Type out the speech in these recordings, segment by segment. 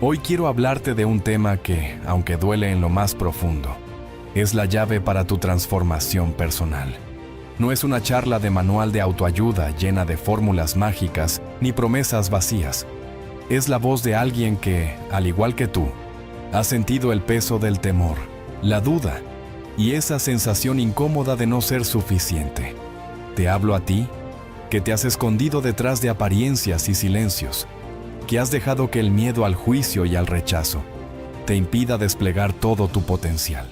Hoy quiero hablarte de un tema que, aunque duele en lo más profundo, es la llave para tu transformación personal. No es una charla de manual de autoayuda llena de fórmulas mágicas ni promesas vacías. Es la voz de alguien que, al igual que tú, ha sentido el peso del temor, la duda y esa sensación incómoda de no ser suficiente. Te hablo a ti, que te has escondido detrás de apariencias y silencios, que has dejado que el miedo al juicio y al rechazo te impida desplegar todo tu potencial.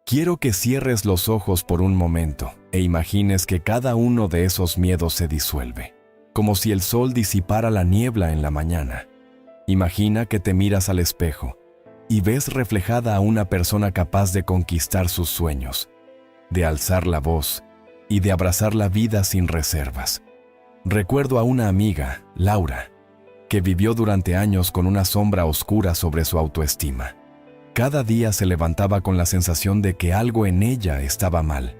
Quiero que cierres los ojos por un momento e imagines que cada uno de esos miedos se disuelve, como si el sol disipara la niebla en la mañana. Imagina que te miras al espejo y ves reflejada a una persona capaz de conquistar sus sueños, de alzar la voz y de abrazar la vida sin reservas. Recuerdo a una amiga, Laura, que vivió durante años con una sombra oscura sobre su autoestima. Cada día se levantaba con la sensación de que algo en ella estaba mal,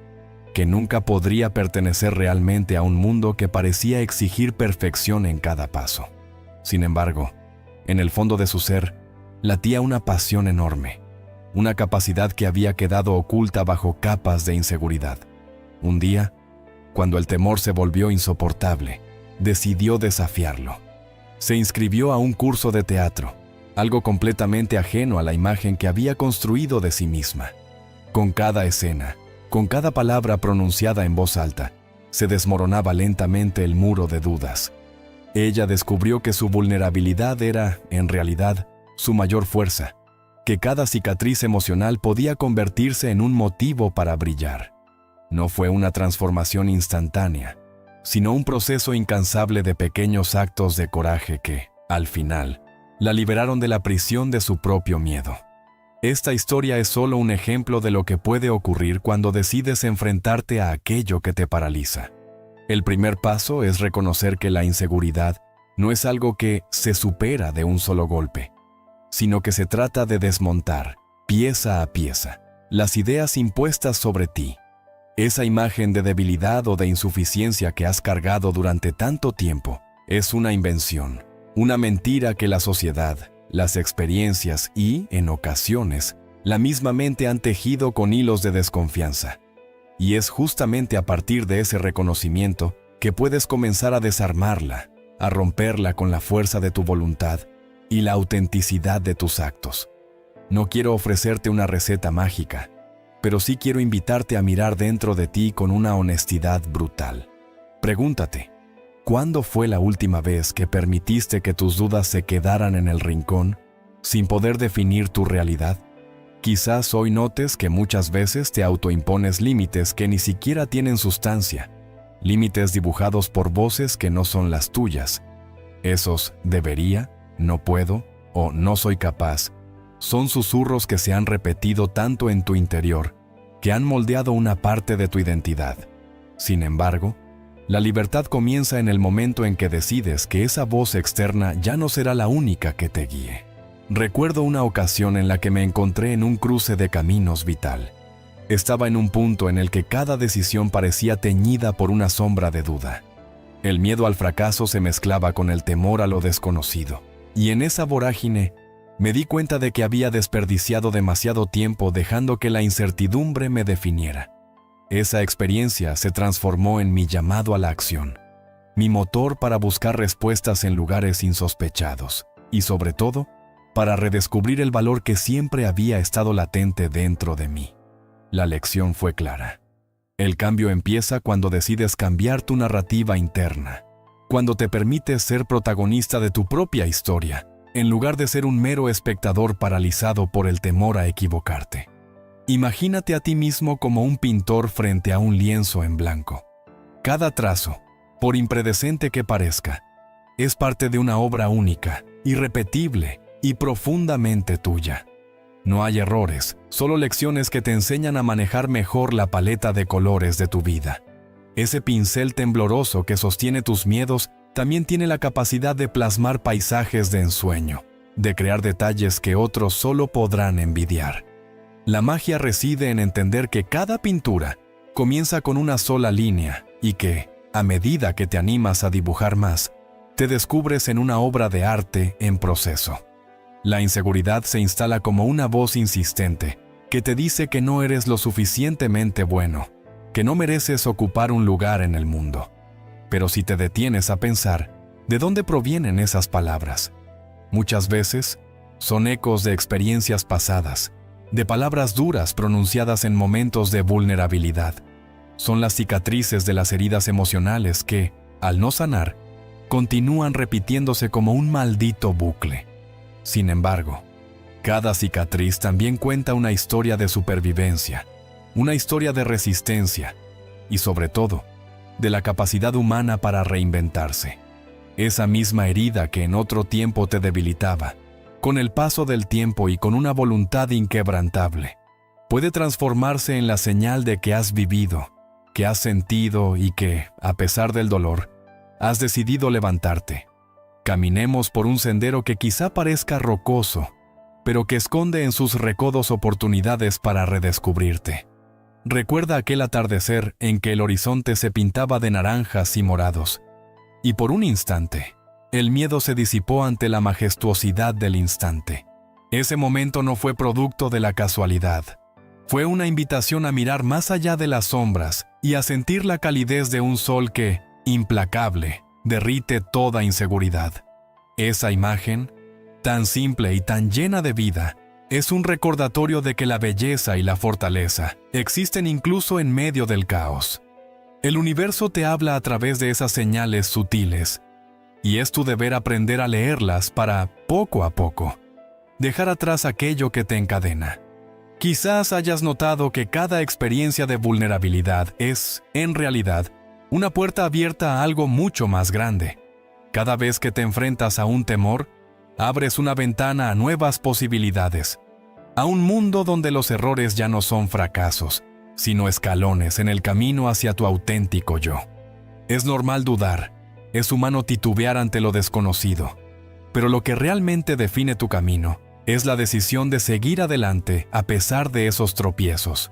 que nunca podría pertenecer realmente a un mundo que parecía exigir perfección en cada paso. Sin embargo, en el fondo de su ser, latía una pasión enorme, una capacidad que había quedado oculta bajo capas de inseguridad. Un día, cuando el temor se volvió insoportable, decidió desafiarlo. Se inscribió a un curso de teatro, algo completamente ajeno a la imagen que había construido de sí misma. Con cada escena, con cada palabra pronunciada en voz alta, se desmoronaba lentamente el muro de dudas. Ella descubrió que su vulnerabilidad era, en realidad, su mayor fuerza, que cada cicatriz emocional podía convertirse en un motivo para brillar. No fue una transformación instantánea, sino un proceso incansable de pequeños actos de coraje que, al final, la liberaron de la prisión de su propio miedo. Esta historia es solo un ejemplo de lo que puede ocurrir cuando decides enfrentarte a aquello que te paraliza. El primer paso es reconocer que la inseguridad no es algo que se supera de un solo golpe, sino que se trata de desmontar, pieza a pieza, las ideas impuestas sobre ti. Esa imagen de debilidad o de insuficiencia que has cargado durante tanto tiempo es una invención, una mentira que la sociedad, las experiencias y, en ocasiones, la misma mente han tejido con hilos de desconfianza. Y es justamente a partir de ese reconocimiento que puedes comenzar a desarmarla, a romperla con la fuerza de tu voluntad y la autenticidad de tus actos. No quiero ofrecerte una receta mágica, pero sí quiero invitarte a mirar dentro de ti con una honestidad brutal. Pregúntate, ¿cuándo fue la última vez que permitiste que tus dudas se quedaran en el rincón, sin poder definir tu realidad? Quizás hoy notes que muchas veces te autoimpones límites que ni siquiera tienen sustancia, límites dibujados por voces que no son las tuyas. Esos debería, no puedo o no soy capaz son susurros que se han repetido tanto en tu interior que han moldeado una parte de tu identidad. Sin embargo, la libertad comienza en el momento en que decides que esa voz externa ya no será la única que te guíe. Recuerdo una ocasión en la que me encontré en un cruce de caminos vital. Estaba en un punto en el que cada decisión parecía teñida por una sombra de duda. El miedo al fracaso se mezclaba con el temor a lo desconocido. Y en esa vorágine, me di cuenta de que había desperdiciado demasiado tiempo dejando que la incertidumbre me definiera. Esa experiencia se transformó en mi llamado a la acción, mi motor para buscar respuestas en lugares insospechados y, sobre todo, para redescubrir el valor que siempre había estado latente dentro de mí. La lección fue clara. El cambio empieza cuando decides cambiar tu narrativa interna, cuando te permites ser protagonista de tu propia historia, en lugar de ser un mero espectador paralizado por el temor a equivocarte. Imagínate a ti mismo como un pintor frente a un lienzo en blanco. Cada trazo, por impredecente que parezca, es parte de una obra única, irrepetible y profundamente tuya. No hay errores, solo lecciones que te enseñan a manejar mejor la paleta de colores de tu vida. Ese pincel tembloroso que sostiene tus miedos también tiene la capacidad de plasmar paisajes de ensueño, de crear detalles que otros solo podrán envidiar. La magia reside en entender que cada pintura comienza con una sola línea y que, a medida que te animas a dibujar más, te descubres en una obra de arte en proceso. La inseguridad se instala como una voz insistente que te dice que no eres lo suficientemente bueno, que no mereces ocupar un lugar en el mundo. Pero si te detienes a pensar, ¿de dónde provienen esas palabras? Muchas veces son ecos de experiencias pasadas, de palabras duras pronunciadas en momentos de vulnerabilidad. Son las cicatrices de las heridas emocionales que, al no sanar, continúan repitiéndose como un maldito bucle. Sin embargo, cada cicatriz también cuenta una historia de supervivencia, una historia de resistencia y, sobre todo, de la capacidad humana para reinventarse. Esa misma herida que en otro tiempo te debilitaba, con el paso del tiempo y con una voluntad inquebrantable, puede transformarse en la señal de que has vivido, que has sentido y que, a pesar del dolor, has decidido levantarte. Caminemos por un sendero que quizá parezca rocoso, pero que esconde en sus recodos oportunidades para redescubrirte. Recuerda aquel atardecer en que el horizonte se pintaba de naranjas y morados, y por un instante, el miedo se disipó ante la majestuosidad del instante. Ese momento no fue producto de la casualidad. Fue una invitación a mirar más allá de las sombras y a sentir la calidez de un sol que, implacable, derrite toda inseguridad. Esa imagen, tan simple y tan llena de vida, es un recordatorio de que la belleza y la fortaleza existen incluso en medio del caos. El universo te habla a través de esas señales sutiles, y es tu deber aprender a leerlas para, poco a poco, dejar atrás aquello que te encadena. Quizás hayas notado que cada experiencia de vulnerabilidad es, en realidad, una puerta abierta a algo mucho más grande. Cada vez que te enfrentas a un temor, abres una ventana a nuevas posibilidades, a un mundo donde los errores ya no son fracasos, sino escalones en el camino hacia tu auténtico yo. Es normal dudar, es humano titubear ante lo desconocido, pero lo que realmente define tu camino es la decisión de seguir adelante a pesar de esos tropiezos.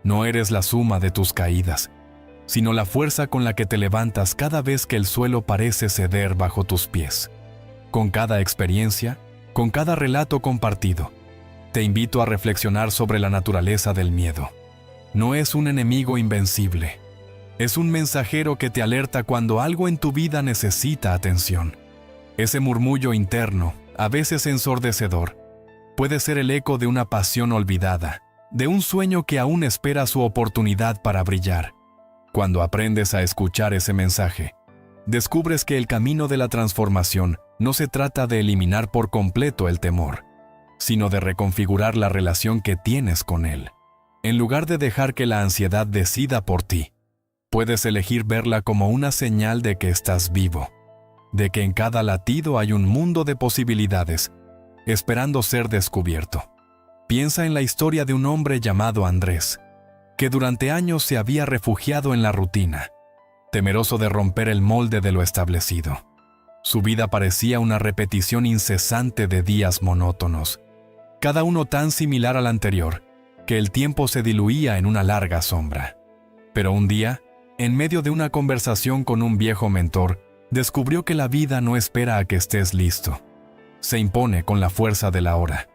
No eres la suma de tus caídas, sino la fuerza con la que te levantas cada vez que el suelo parece ceder bajo tus pies. Con cada experiencia, con cada relato compartido, te invito a reflexionar sobre la naturaleza del miedo. No es un enemigo invencible. Es un mensajero que te alerta cuando algo en tu vida necesita atención. Ese murmullo interno, a veces ensordecedor, puede ser el eco de una pasión olvidada, de un sueño que aún espera su oportunidad para brillar. Cuando aprendes a escuchar ese mensaje, descubres que el camino de la transformación no se trata de eliminar por completo el temor, sino de reconfigurar la relación que tienes con él. En lugar de dejar que la ansiedad decida por ti, puedes elegir verla como una señal de que estás vivo, de que en cada latido hay un mundo de posibilidades esperando ser descubierto. Piensa en la historia de un hombre llamado Andrés, que durante años se había refugiado en la rutina, temeroso de romper el molde de lo establecido. Su vida parecía una repetición incesante de días monótonos, cada uno tan similar al anterior, que el tiempo se diluía en una larga sombra. Pero un día, en medio de una conversación con un viejo mentor, descubrió que la vida no espera a que estés listo. Se impone con la fuerza de la hora.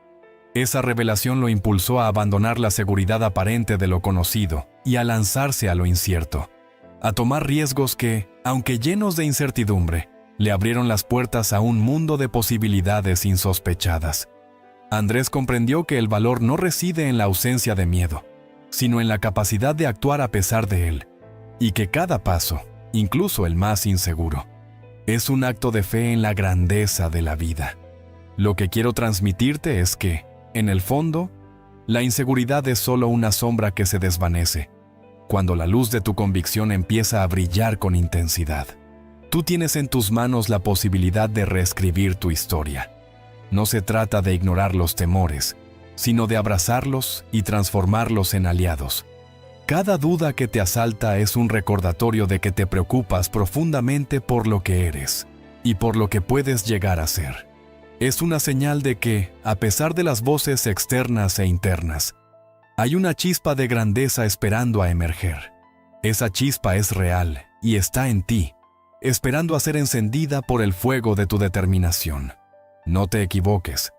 Esa revelación lo impulsó a abandonar la seguridad aparente de lo conocido y a lanzarse a lo incierto, a tomar riesgos que, aunque llenos de incertidumbre, le abrieron las puertas a un mundo de posibilidades insospechadas. Andrés comprendió que el valor no reside en la ausencia de miedo, sino en la capacidad de actuar a pesar de él, y que cada paso, incluso el más inseguro, es un acto de fe en la grandeza de la vida. Lo que quiero transmitirte es que, en el fondo, la inseguridad es solo una sombra que se desvanece, cuando la luz de tu convicción empieza a brillar con intensidad. Tú tienes en tus manos la posibilidad de reescribir tu historia. No se trata de ignorar los temores, sino de abrazarlos y transformarlos en aliados. Cada duda que te asalta es un recordatorio de que te preocupas profundamente por lo que eres y por lo que puedes llegar a ser. Es una señal de que, a pesar de las voces externas e internas, hay una chispa de grandeza esperando a emerger. Esa chispa es real y está en ti, esperando a ser encendida por el fuego de tu determinación. No te equivoques.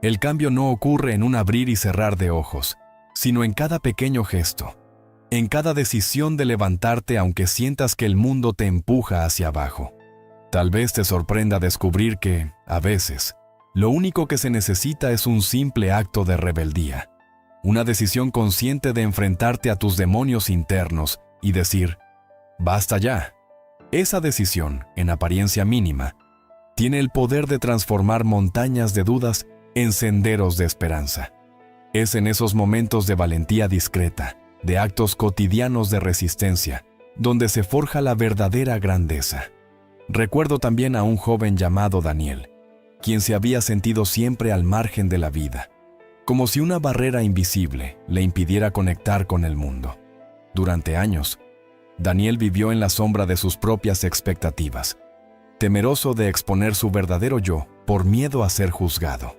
El cambio no ocurre en un abrir y cerrar de ojos, sino en cada pequeño gesto, en cada decisión de levantarte aunque sientas que el mundo te empuja hacia abajo. Tal vez te sorprenda descubrir que, a veces, lo único que se necesita es un simple acto de rebeldía, una decisión consciente de enfrentarte a tus demonios internos y decir, ¡basta ya! Esa decisión, en apariencia mínima, tiene el poder de transformar montañas de dudas en senderos de esperanza. Es en esos momentos de valentía discreta, de actos cotidianos de resistencia, donde se forja la verdadera grandeza. Recuerdo también a un joven llamado Daniel, quien se había sentido siempre al margen de la vida, como si una barrera invisible le impidiera conectar con el mundo. Durante años, Daniel vivió en la sombra de sus propias expectativas, temeroso de exponer su verdadero yo por miedo a ser juzgado.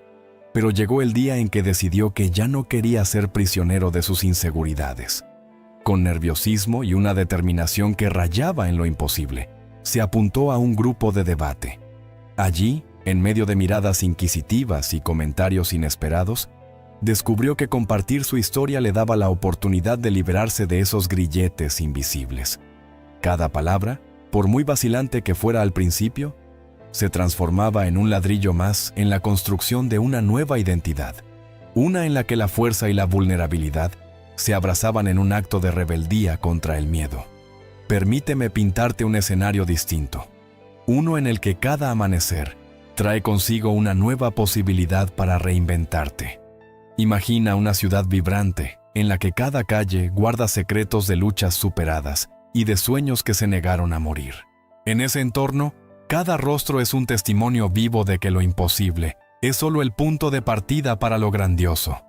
Pero llegó el día en que decidió que ya no quería ser prisionero de sus inseguridades. Con nerviosismo y una determinación que rayaba en lo imposible, se apuntó a un grupo de debate. Allí, en medio de miradas inquisitivas y comentarios inesperados, descubrió que compartir su historia le daba la oportunidad de liberarse de esos grilletes invisibles. Cada palabra, por muy vacilante que fuera al principio, se transformaba en un ladrillo más en la construcción de una nueva identidad, una en la que la fuerza y la vulnerabilidad se abrazaban en un acto de rebeldía contra el miedo. Permíteme pintarte un escenario distinto, uno en el que cada amanecer trae consigo una nueva posibilidad para reinventarte. Imagina una ciudad vibrante, en la que cada calle guarda secretos de luchas superadas y de sueños que se negaron a morir. En ese entorno, cada rostro es un testimonio vivo de que lo imposible es solo el punto de partida para lo grandioso.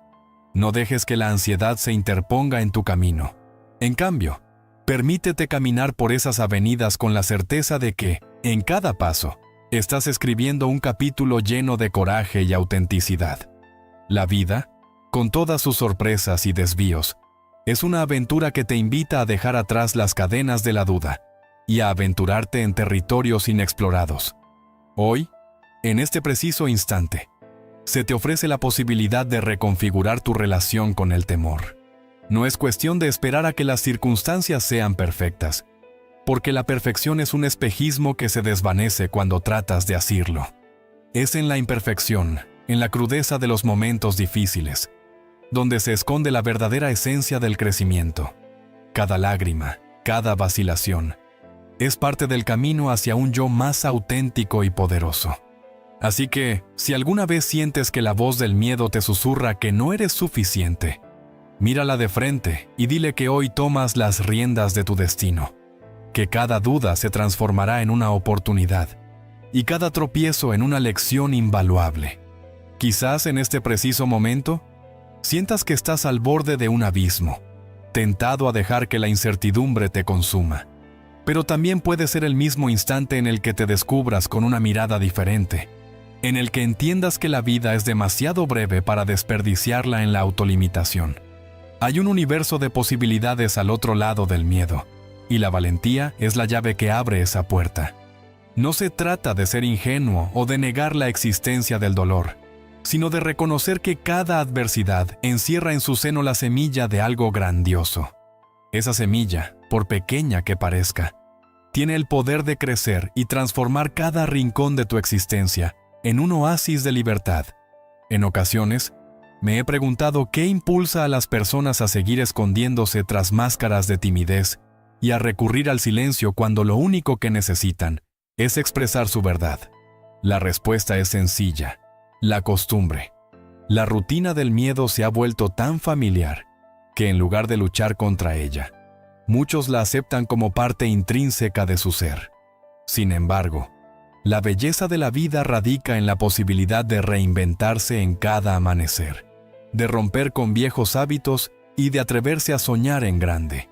No dejes que la ansiedad se interponga en tu camino. En cambio, permítete caminar por esas avenidas con la certeza de que, en cada paso, estás escribiendo un capítulo lleno de coraje y autenticidad. La vida, con todas sus sorpresas y desvíos, es una aventura que te invita a dejar atrás las cadenas de la duda y a aventurarte en territorios inexplorados. Hoy, en este preciso instante, se te ofrece la posibilidad de reconfigurar tu relación con el temor. No es cuestión de esperar a que las circunstancias sean perfectas, porque la perfección es un espejismo que se desvanece cuando tratas de asirlo. Es en la imperfección, en la crudeza de los momentos difíciles, donde se esconde la verdadera esencia del crecimiento. Cada lágrima, cada vacilación, es parte del camino hacia un yo más auténtico y poderoso. Así que, si alguna vez sientes que la voz del miedo te susurra que no eres suficiente, mírala de frente y dile que hoy tomas las riendas de tu destino, que cada duda se transformará en una oportunidad y cada tropiezo en una lección invaluable. Quizás en este preciso momento, sientas que estás al borde de un abismo, tentado a dejar que la incertidumbre te consuma. Pero también puede ser el mismo instante en el que te descubras con una mirada diferente, en el que entiendas que la vida es demasiado breve para desperdiciarla en la autolimitación. Hay un universo de posibilidades al otro lado del miedo, y la valentía es la llave que abre esa puerta. No se trata de ser ingenuo o de negar la existencia del dolor, sino de reconocer que cada adversidad encierra en su seno la semilla de algo grandioso. Esa semilla, por pequeña que parezca, tiene el poder de crecer y transformar cada rincón de tu existencia en un oasis de libertad. En ocasiones, me he preguntado qué impulsa a las personas a seguir escondiéndose tras máscaras de timidez y a recurrir al silencio cuando lo único que necesitan es expresar su verdad. La respuesta es sencilla: la costumbre. La rutina del miedo se ha vuelto tan familiar que en lugar de luchar contra ella, muchos la aceptan como parte intrínseca de su ser. Sin embargo, la belleza de la vida radica en la posibilidad de reinventarse en cada amanecer, de romper con viejos hábitos y de atreverse a soñar en grande.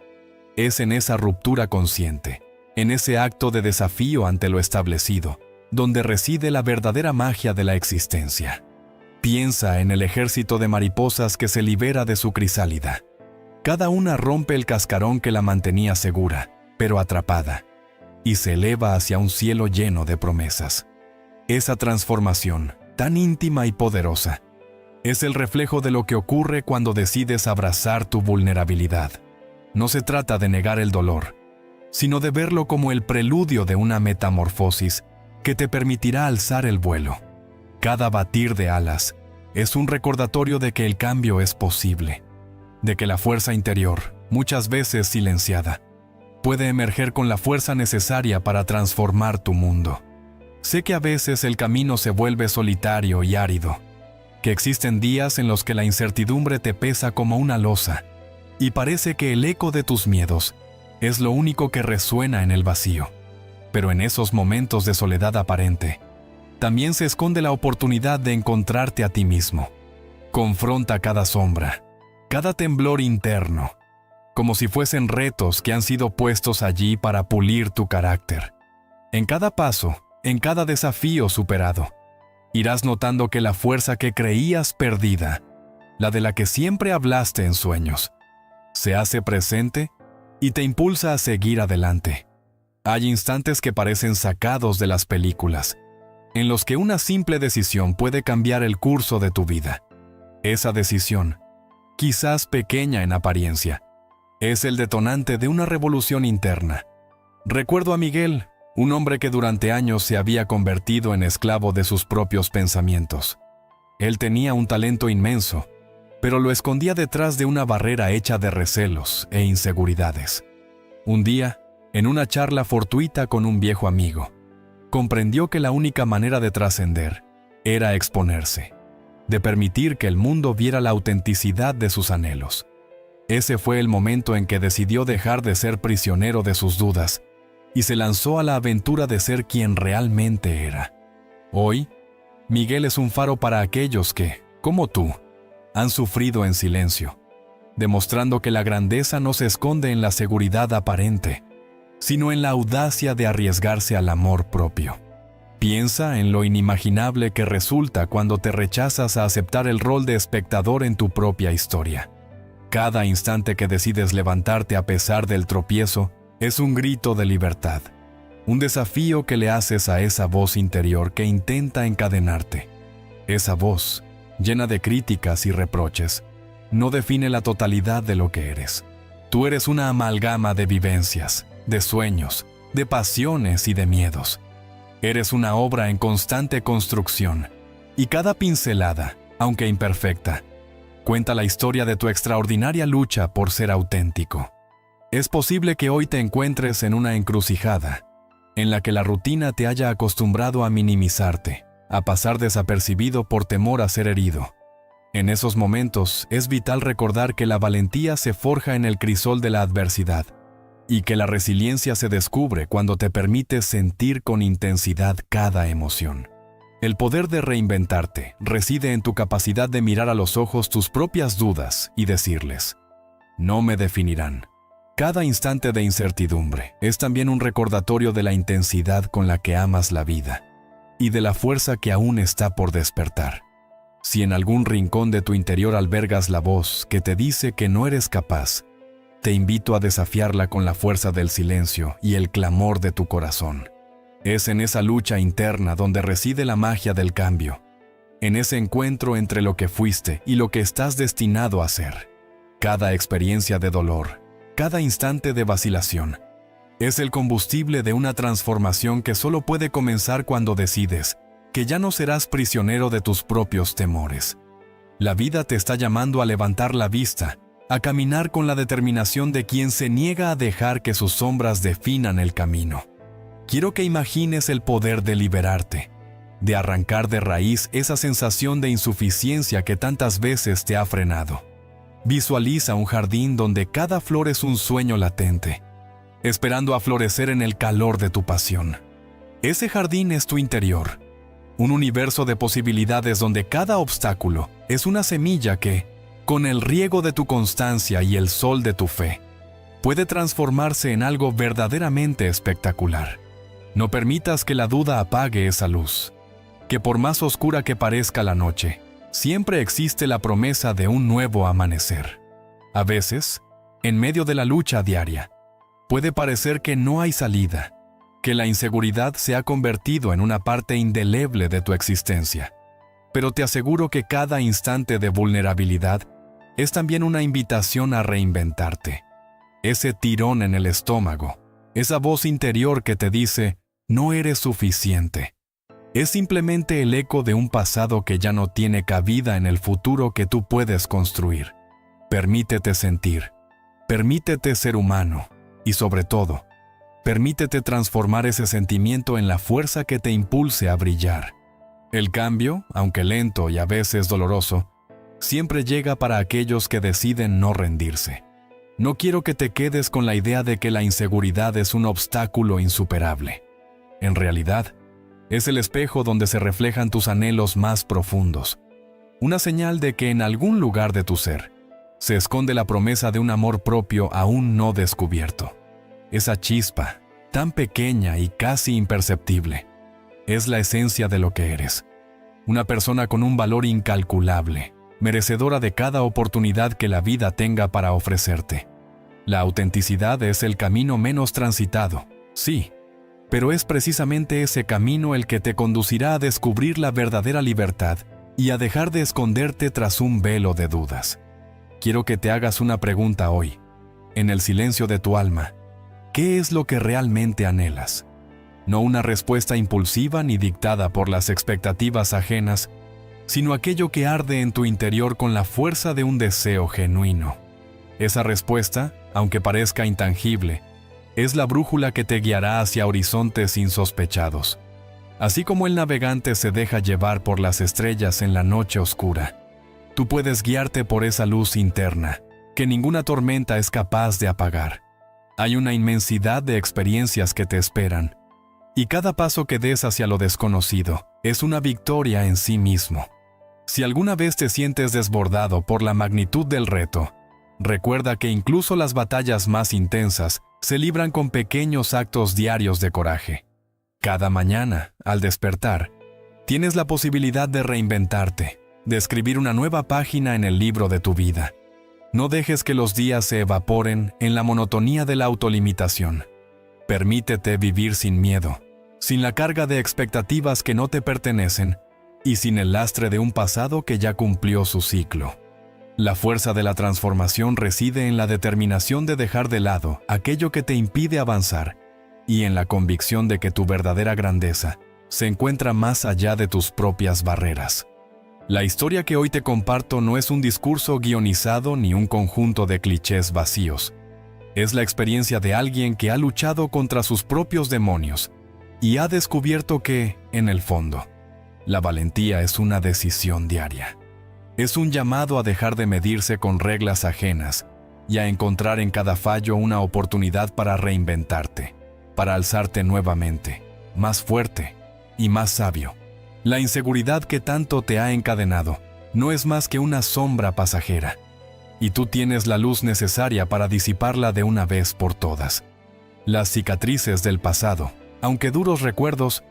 Es en esa ruptura consciente, en ese acto de desafío ante lo establecido, donde reside la verdadera magia de la existencia. Piensa en el ejército de mariposas que se libera de su crisálida. Cada una rompe el cascarón que la mantenía segura, pero atrapada, y se eleva hacia un cielo lleno de promesas. Esa transformación, tan íntima y poderosa, es el reflejo de lo que ocurre cuando decides abrazar tu vulnerabilidad. No se trata de negar el dolor, sino de verlo como el preludio de una metamorfosis que te permitirá alzar el vuelo. Cada batir de alas es un recordatorio de que el cambio es posible, de que la fuerza interior, muchas veces silenciada, puede emerger con la fuerza necesaria para transformar tu mundo. Sé que a veces el camino se vuelve solitario y árido, que existen días en los que la incertidumbre te pesa como una losa, y parece que el eco de tus miedos es lo único que resuena en el vacío. Pero en esos momentos de soledad aparente, también se esconde la oportunidad de encontrarte a ti mismo. Confronta cada sombra, cada temblor interno, como si fuesen retos que han sido puestos allí para pulir tu carácter. En cada paso, en cada desafío superado, irás notando que la fuerza que creías perdida, la de la que siempre hablaste en sueños, se hace presente y te impulsa a seguir adelante. Hay instantes que parecen sacados de las películas, en los que una simple decisión puede cambiar el curso de tu vida. Esa decisión, quizás pequeña en apariencia, es el detonante de una revolución interna. Recuerdo a Miguel, un hombre que durante años se había convertido en esclavo de sus propios pensamientos. Él tenía un talento inmenso, pero lo escondía detrás de una barrera hecha de recelos e inseguridades. Un día, en una charla fortuita con un viejo amigo, comprendió que la única manera de trascender era exponerse, de permitir que el mundo viera la autenticidad de sus anhelos. Ese fue el momento en que decidió dejar de ser prisionero de sus dudas y se lanzó a la aventura de ser quien realmente era. Hoy, Miguel es un faro para aquellos que, como tú, han sufrido en silencio, demostrando que la grandeza no se esconde en la seguridad aparente, sino en la audacia de arriesgarse al amor propio. Piensa en lo inimaginable que resulta cuando te rechazas a aceptar el rol de espectador en tu propia historia. Cada instante que decides levantarte a pesar del tropiezo es un grito de libertad, un desafío que le haces a esa voz interior que intenta encadenarte. Esa voz, llena de críticas y reproches, no define la totalidad de lo que eres. Tú eres una amalgama de vivencias, de sueños, de pasiones y de miedos. Eres una obra en constante construcción, y cada pincelada, aunque imperfecta, cuenta la historia de tu extraordinaria lucha por ser auténtico. Es posible que hoy te encuentres en una encrucijada, en la que la rutina te haya acostumbrado a minimizarte, a pasar desapercibido por temor a ser herido. En esos momentos es vital recordar que la valentía se forja en el crisol de la adversidad, y que la resiliencia se descubre cuando te permites sentir con intensidad cada emoción. El poder de reinventarte reside en tu capacidad de mirar a los ojos tus propias dudas y decirles: no me definirán. Cada instante de incertidumbre es también un recordatorio de la intensidad con la que amas la vida y de la fuerza que aún está por despertar. Si en algún rincón de tu interior albergas la voz que te dice que no eres capaz, te invito a desafiarla con la fuerza del silencio y el clamor de tu corazón. Es en esa lucha interna donde reside la magia del cambio, en ese encuentro entre lo que fuiste y lo que estás destinado a ser. Cada experiencia de dolor, cada instante de vacilación, es el combustible de una transformación que solo puede comenzar cuando decides que ya no serás prisionero de tus propios temores. La vida te está llamando a levantar la vista, a caminar con la determinación de quien se niega a dejar que sus sombras definan el camino. Quiero que imagines el poder de liberarte, de arrancar de raíz esa sensación de insuficiencia que tantas veces te ha frenado. Visualiza un jardín donde cada flor es un sueño latente, esperando a florecer en el calor de tu pasión. Ese jardín es tu interior, un universo de posibilidades donde cada obstáculo es una semilla que, con el riego de tu constancia y el sol de tu fe, puede transformarse en algo verdaderamente espectacular. No permitas que la duda apague esa luz, que por más oscura que parezca la noche, siempre existe la promesa de un nuevo amanecer. A veces, en medio de la lucha diaria, puede parecer que no hay salida, que la inseguridad se ha convertido en una parte indeleble de tu existencia. Pero te aseguro que cada instante de vulnerabilidad es también una invitación a reinventarte. Ese tirón en el estómago, esa voz interior que te dice, no eres suficiente, es simplemente el eco de un pasado que ya no tiene cabida en el futuro que tú puedes construir. Permítete sentir, permítete ser humano y, sobre todo, permítete transformar ese sentimiento en la fuerza que te impulse a brillar. El cambio, aunque lento y a veces doloroso, siempre llega para aquellos que deciden no rendirse. No quiero que te quedes con la idea de que la inseguridad es un obstáculo insuperable. En realidad, es el espejo donde se reflejan tus anhelos más profundos. Una señal de que en algún lugar de tu ser se esconde la promesa de un amor propio aún no descubierto. Esa chispa, tan pequeña y casi imperceptible, es la esencia de lo que eres. Una persona con un valor incalculable, merecedora de cada oportunidad que la vida tenga para ofrecerte. La autenticidad es el camino menos transitado, sí, pero es precisamente ese camino el que te conducirá a descubrir la verdadera libertad y a dejar de esconderte tras un velo de dudas. Quiero que te hagas una pregunta hoy, en el silencio de tu alma. ¿Qué es lo que realmente anhelas? No una respuesta impulsiva ni dictada por las expectativas ajenas, sino aquello que arde en tu interior con la fuerza de un deseo genuino. Esa respuesta, aunque parezca intangible, es la brújula que te guiará hacia horizontes insospechados. Así como el navegante se deja llevar por las estrellas en la noche oscura, tú puedes guiarte por esa luz interna que ninguna tormenta es capaz de apagar. Hay una inmensidad de experiencias que te esperan, y cada paso que des hacia lo desconocido es una victoria en sí mismo. Si alguna vez te sientes desbordado por la magnitud del reto, recuerda que incluso las batallas más intensas se libran con pequeños actos diarios de coraje. Cada mañana, al despertar, tienes la posibilidad de reinventarte, de escribir una nueva página en el libro de tu vida. No dejes que los días se evaporen en la monotonía de la autolimitación. Permítete vivir sin miedo, sin la carga de expectativas que no te pertenecen y sin el lastre de un pasado que ya cumplió su ciclo. La fuerza de la transformación reside en la determinación de dejar de lado aquello que te impide avanzar y en la convicción de que tu verdadera grandeza se encuentra más allá de tus propias barreras. La historia que hoy te comparto no es un discurso guionizado ni un conjunto de clichés vacíos. Es la experiencia de alguien que ha luchado contra sus propios demonios y ha descubierto que, en el fondo, la valentía es una decisión diaria. Es un llamado a dejar de medirse con reglas ajenas y a encontrar en cada fallo una oportunidad para reinventarte, para alzarte nuevamente, más fuerte y más sabio. La inseguridad que tanto te ha encadenado no es más que una sombra pasajera, y tú tienes la luz necesaria para disiparla de una vez por todas. Las cicatrices del pasado, aunque duros recuerdos,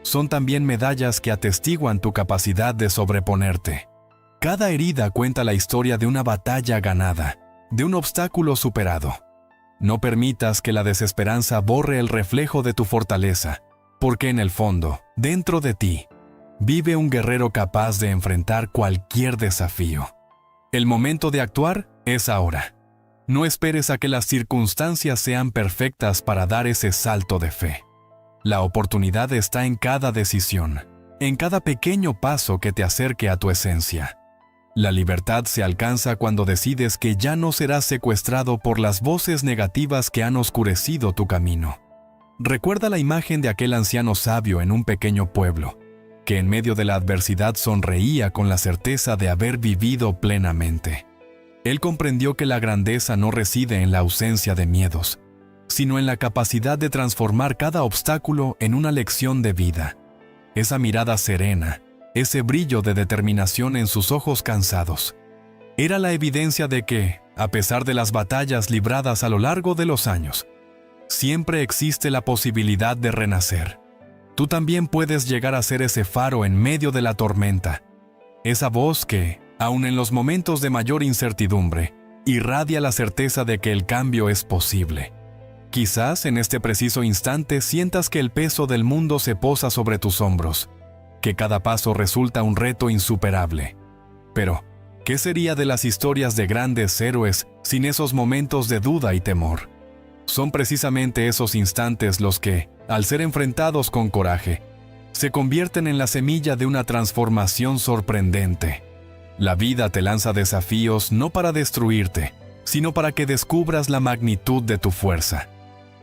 son también medallas que atestiguan tu capacidad de sobreponerte. Cada herida cuenta la historia de una batalla ganada, de un obstáculo superado. No permitas que la desesperanza borre el reflejo de tu fortaleza, porque en el fondo, dentro de ti, vive un guerrero capaz de enfrentar cualquier desafío. El momento de actuar es ahora. No esperes a que las circunstancias sean perfectas para dar ese salto de fe. La oportunidad está en cada decisión, en cada pequeño paso que te acerque a tu esencia. La libertad se alcanza cuando decides que ya no serás secuestrado por las voces negativas que han oscurecido tu camino. Recuerda la imagen de aquel anciano sabio en un pequeño pueblo, que en medio de la adversidad sonreía con la certeza de haber vivido plenamente. Él comprendió que la grandeza no reside en la ausencia de miedos, sino en la capacidad de transformar cada obstáculo en una lección de vida. Esa mirada serena, ese brillo de determinación en sus ojos cansados, era la evidencia de que, a pesar de las batallas libradas a lo largo de los años, siempre existe la posibilidad de renacer. Tú también puedes llegar a ser ese faro en medio de la tormenta, esa voz que, aun en los momentos de mayor incertidumbre, irradia la certeza de que el cambio es posible. Quizás en este preciso instante sientas que el peso del mundo se posa sobre tus hombros, que cada paso resulta un reto insuperable. Pero, ¿qué sería de las historias de grandes héroes sin esos momentos de duda y temor? Son precisamente esos instantes los que, al ser enfrentados con coraje, se convierten en la semilla de una transformación sorprendente. La vida te lanza desafíos no para destruirte, sino para que descubras la magnitud de tu fuerza.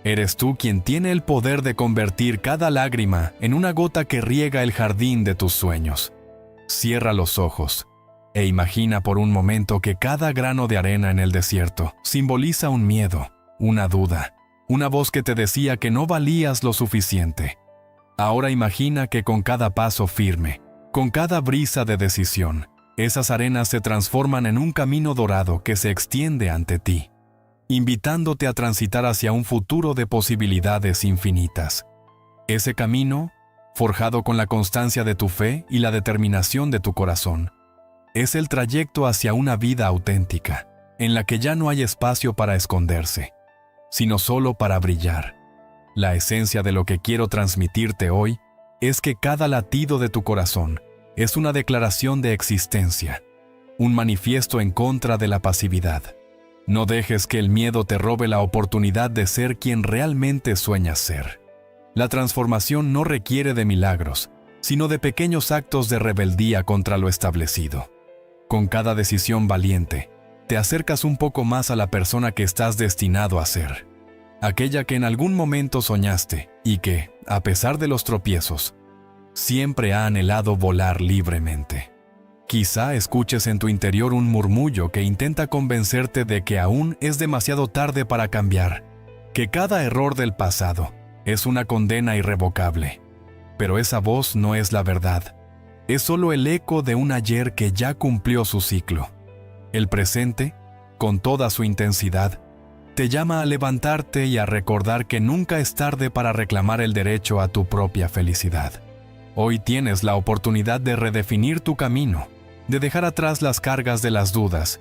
Eres tú quien tiene el poder de convertir cada lágrima en una gota que riega el jardín de tus sueños. Cierra los ojos e imagina por un momento que cada grano de arena en el desierto simboliza un miedo, una duda, una voz que te decía que no valías lo suficiente. Ahora imagina que con cada paso firme, con cada brisa de decisión, esas arenas se transforman en un camino dorado que se extiende ante ti, invitándote a transitar hacia un futuro de posibilidades infinitas. Ese camino, forjado con la constancia de tu fe y la determinación de tu corazón, es el trayecto hacia una vida auténtica, en la que ya no hay espacio para esconderse, sino solo para brillar. La esencia de lo que quiero transmitirte hoy es que cada latido de tu corazón es una declaración de existencia, un manifiesto en contra de la pasividad. No dejes que el miedo te robe la oportunidad de ser quien realmente sueñas ser. La transformación no requiere de milagros, sino de pequeños actos de rebeldía contra lo establecido. Con cada decisión valiente, te acercas un poco más a la persona que estás destinado a ser. Aquella que en algún momento soñaste y que, a pesar de los tropiezos, siempre ha anhelado volar libremente. Quizá escuches en tu interior un murmullo que intenta convencerte de que aún es demasiado tarde para cambiar, que cada error del pasado es una condena irrevocable. Pero esa voz no es la verdad. Es solo el eco de un ayer que ya cumplió su ciclo. El presente, con toda su intensidad, te llama a levantarte y a recordar que nunca es tarde para reclamar el derecho a tu propia felicidad. Hoy tienes la oportunidad de redefinir tu camino, de dejar atrás las cargas de las dudas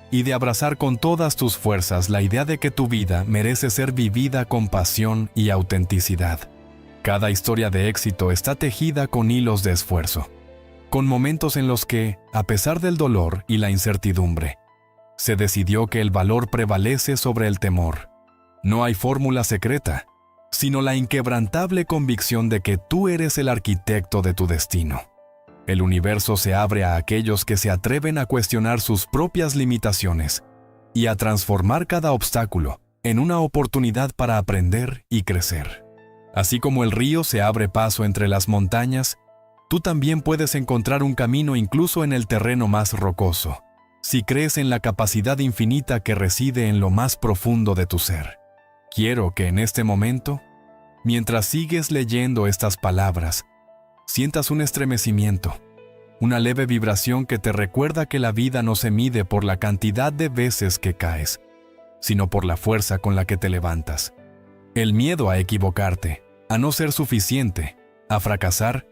y de abrazar con todas tus fuerzas la idea de que tu vida merece ser vivida con pasión y autenticidad. Cada historia de éxito está tejida con hilos de esfuerzo, con momentos en los que, a pesar del dolor y la incertidumbre, se decidió que el valor prevalece sobre el temor. No hay fórmula secreta, sino la inquebrantable convicción de que tú eres el arquitecto de tu destino. El universo se abre a aquellos que se atreven a cuestionar sus propias limitaciones y a transformar cada obstáculo en una oportunidad para aprender y crecer. Así como el río se abre paso entre las montañas, tú también puedes encontrar un camino incluso en el terreno más rocoso, si crees en la capacidad infinita que reside en lo más profundo de tu ser. Quiero que en este momento, mientras sigues leyendo estas palabras, sientas un estremecimiento, una leve vibración que te recuerda que la vida no se mide por la cantidad de veces que caes, sino por la fuerza con la que te levantas. El miedo a equivocarte, a no ser suficiente, a fracasar,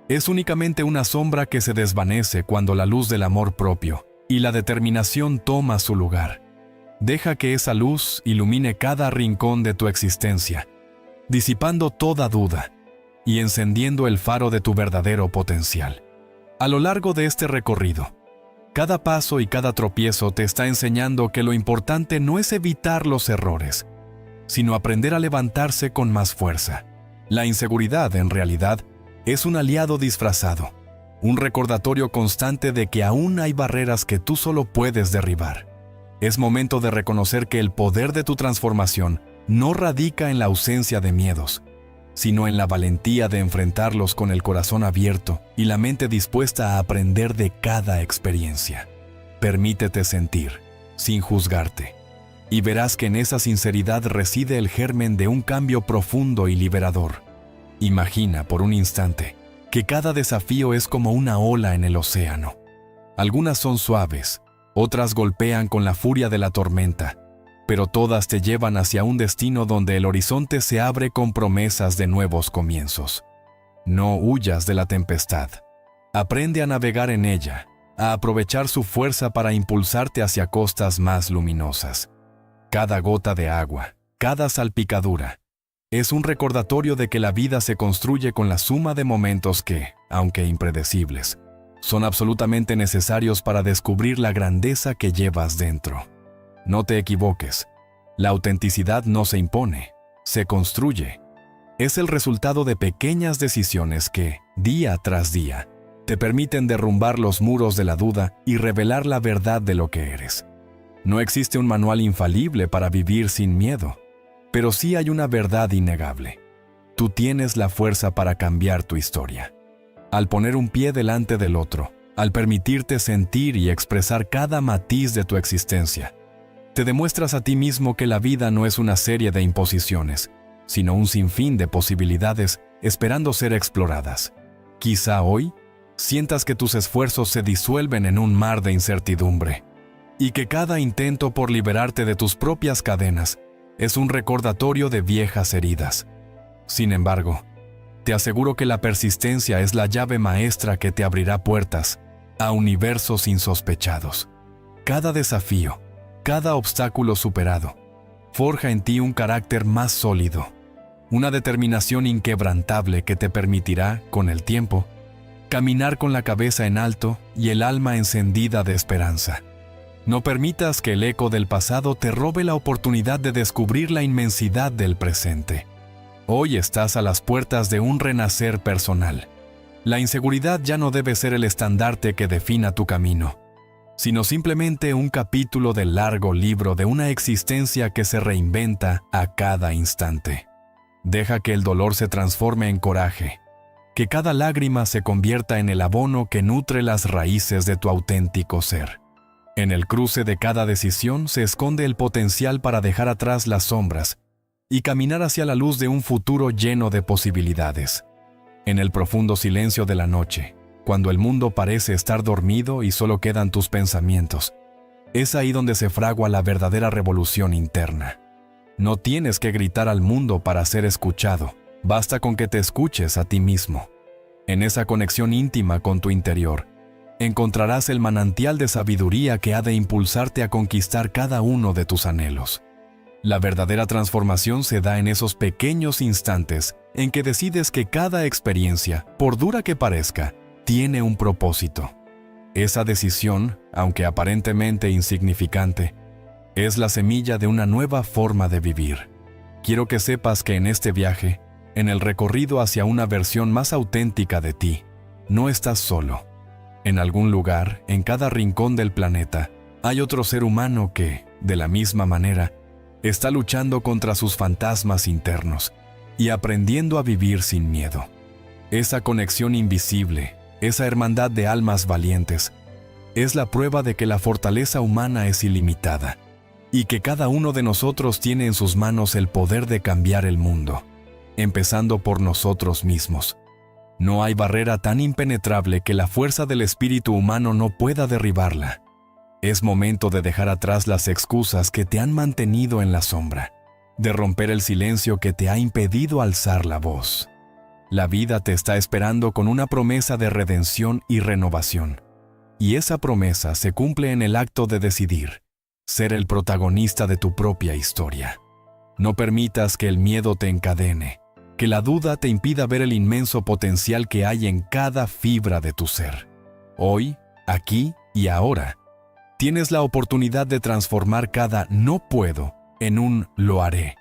es únicamente una sombra que se desvanece cuando la luz del amor propio y la determinación toma su lugar. Deja que esa luz ilumine cada rincón de tu existencia, disipando toda duda y encendiendo el faro de tu verdadero potencial. A lo largo de este recorrido, cada paso y cada tropiezo te está enseñando que lo importante no es evitar los errores, sino aprender a levantarse con más fuerza. La inseguridad, en realidad, es un aliado disfrazado, un recordatorio constante de que aún hay barreras que tú solo puedes derribar. Es momento de reconocer que el poder de tu transformación no radica en la ausencia de miedos, sino en la valentía de enfrentarlos con el corazón abierto y la mente dispuesta a aprender de cada experiencia. Permítete sentir, sin juzgarte, y verás que en esa sinceridad reside el germen de un cambio profundo y liberador. Imagina por un instante que cada desafío es como una ola en el océano. Algunas son suaves, otras golpean con la furia de la tormenta, pero todas te llevan hacia un destino donde el horizonte se abre con promesas de nuevos comienzos. No huyas de la tempestad. Aprende a navegar en ella, a aprovechar su fuerza para impulsarte hacia costas más luminosas. Cada gota de agua, cada salpicadura, es un recordatorio de que la vida se construye con la suma de momentos que, aunque impredecibles, son absolutamente necesarios para descubrir la grandeza que llevas dentro. No te equivoques, la autenticidad no se impone, se construye. Es el resultado de pequeñas decisiones que, día tras día, te permiten derrumbar los muros de la duda y revelar la verdad de lo que eres. No existe un manual infalible para vivir sin miedo, pero sí hay una verdad innegable. Tú tienes la fuerza para cambiar tu historia. Al poner un pie delante del otro, al permitirte sentir y expresar cada matiz de tu existencia, te demuestras a ti mismo que la vida no es una serie de imposiciones, sino un sinfín de posibilidades esperando ser exploradas. Quizá hoy sientas que tus esfuerzos se disuelven en un mar de incertidumbre, y que cada intento por liberarte de tus propias cadenas es un recordatorio de viejas heridas. Sin embargo, te aseguro que la persistencia es la llave maestra que te abrirá puertas a universos insospechados. Cada desafío, cada obstáculo superado, forja en ti un carácter más sólido, una determinación inquebrantable que te permitirá, con el tiempo, caminar con la cabeza en alto y el alma encendida de esperanza. No permitas que el eco del pasado te robe la oportunidad de descubrir la inmensidad del presente. Hoy estás a las puertas de un renacer personal. La inseguridad ya no debe ser el estandarte que defina tu camino, sino simplemente un capítulo del largo libro de una existencia que se reinventa a cada instante. Deja que el dolor se transforme en coraje, que cada lágrima se convierta en el abono que nutre las raíces de tu auténtico ser. En el cruce de cada decisión se esconde el potencial para dejar atrás las sombras y caminar hacia la luz de un futuro lleno de posibilidades. En el profundo silencio de la noche, cuando el mundo parece estar dormido y solo quedan tus pensamientos, es ahí donde se fragua la verdadera revolución interna. No tienes que gritar al mundo para ser escuchado, basta con que te escuches a ti mismo. En esa conexión íntima con tu interior, encontrarás el manantial de sabiduría que ha de impulsarte a conquistar cada uno de tus anhelos. La verdadera transformación se da en esos pequeños instantes en que decides que cada experiencia, por dura que parezca, tiene un propósito. Esa decisión, aunque aparentemente insignificante, es la semilla de una nueva forma de vivir. Quiero que sepas que en este viaje, en el recorrido hacia una versión más auténtica de ti, no estás solo. En algún lugar, en cada rincón del planeta, hay otro ser humano que, de la misma manera, está luchando contra sus fantasmas internos y aprendiendo a vivir sin miedo. Esa conexión invisible, esa hermandad de almas valientes, es la prueba de que la fortaleza humana es ilimitada y que cada uno de nosotros tiene en sus manos el poder de cambiar el mundo, empezando por nosotros mismos. No hay barrera tan impenetrable que la fuerza del espíritu humano no pueda derribarla. Es momento de dejar atrás las excusas que te han mantenido en la sombra, de romper el silencio que te ha impedido alzar la voz. La vida te está esperando con una promesa de redención y renovación, y esa promesa se cumple en el acto de decidir ser el protagonista de tu propia historia. No permitas que el miedo te encadene, que la duda te impida ver el inmenso potencial que hay en cada fibra de tu ser. Hoy, aquí y ahora, tienes la oportunidad de transformar cada no puedo en un lo haré,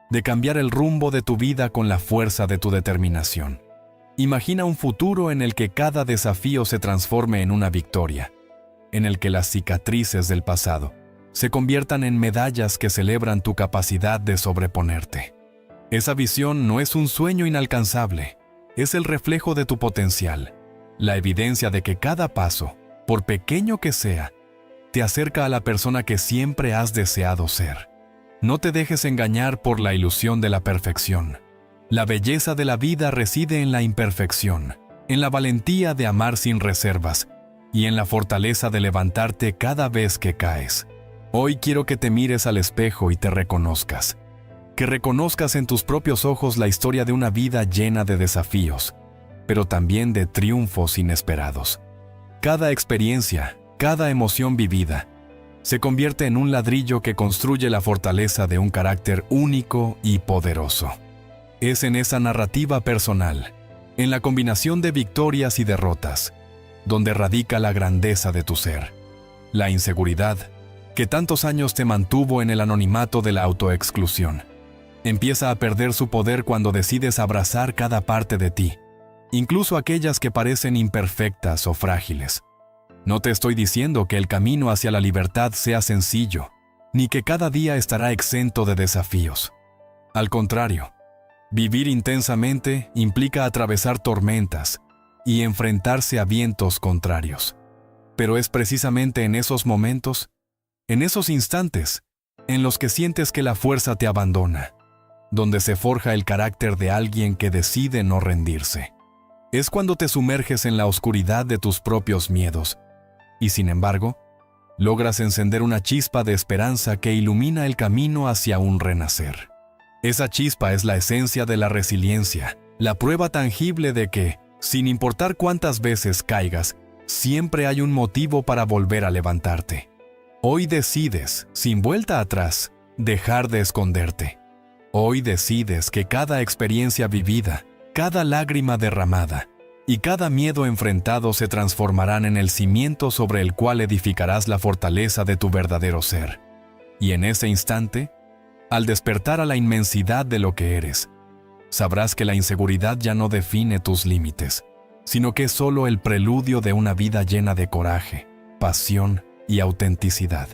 de cambiar el rumbo de tu vida con la fuerza de tu determinación. Imagina un futuro en el que cada desafío se transforme en una victoria, en el que las cicatrices del pasado se conviertan en medallas que celebran tu capacidad de sobreponerte. Esa visión no es un sueño inalcanzable, es el reflejo de tu potencial, la evidencia de que cada paso, por pequeño que sea, te acerca a la persona que siempre has deseado ser. No te dejes engañar por la ilusión de la perfección. La belleza de la vida reside en la imperfección, en la valentía de amar sin reservas y en la fortaleza de levantarte cada vez que caes. Hoy quiero que te mires al espejo y te reconozcas. Que reconozcas en tus propios ojos la historia de una vida llena de desafíos, pero también de triunfos inesperados. Cada experiencia, cada emoción vivida, se convierte en un ladrillo que construye la fortaleza de un carácter único y poderoso. Es en esa narrativa personal, en la combinación de victorias y derrotas, donde radica la grandeza de tu ser. La inseguridad, que tantos años te mantuvo en el anonimato de la autoexclusión, empieza a perder su poder cuando decides abrazar cada parte de ti, incluso aquellas que parecen imperfectas o frágiles. No te estoy diciendo que el camino hacia la libertad sea sencillo, ni que cada día estará exento de desafíos. Al contrario, vivir intensamente implica atravesar tormentas y enfrentarse a vientos contrarios. Pero es precisamente en esos momentos, en esos instantes, en los que sientes que la fuerza te abandona, donde se forja el carácter de alguien que decide no rendirse. Es cuando te sumerges en la oscuridad de tus propios miedos, y sin embargo, logras encender una chispa de esperanza que ilumina el camino hacia un renacer. Esa chispa es la esencia de la resiliencia, la prueba tangible de que, sin importar cuántas veces caigas, siempre hay un motivo para volver a levantarte. Hoy decides, sin vuelta atrás, dejar de esconderte. Hoy decides que cada experiencia vivida, cada lágrima derramada y cada miedo enfrentado se transformarán en el cimiento sobre el cual edificarás la fortaleza de tu verdadero ser. Y en ese instante, al despertar a la inmensidad de lo que eres, sabrás que la inseguridad ya no define tus límites, sino que es solo el preludio de una vida llena de coraje, pasión y autenticidad.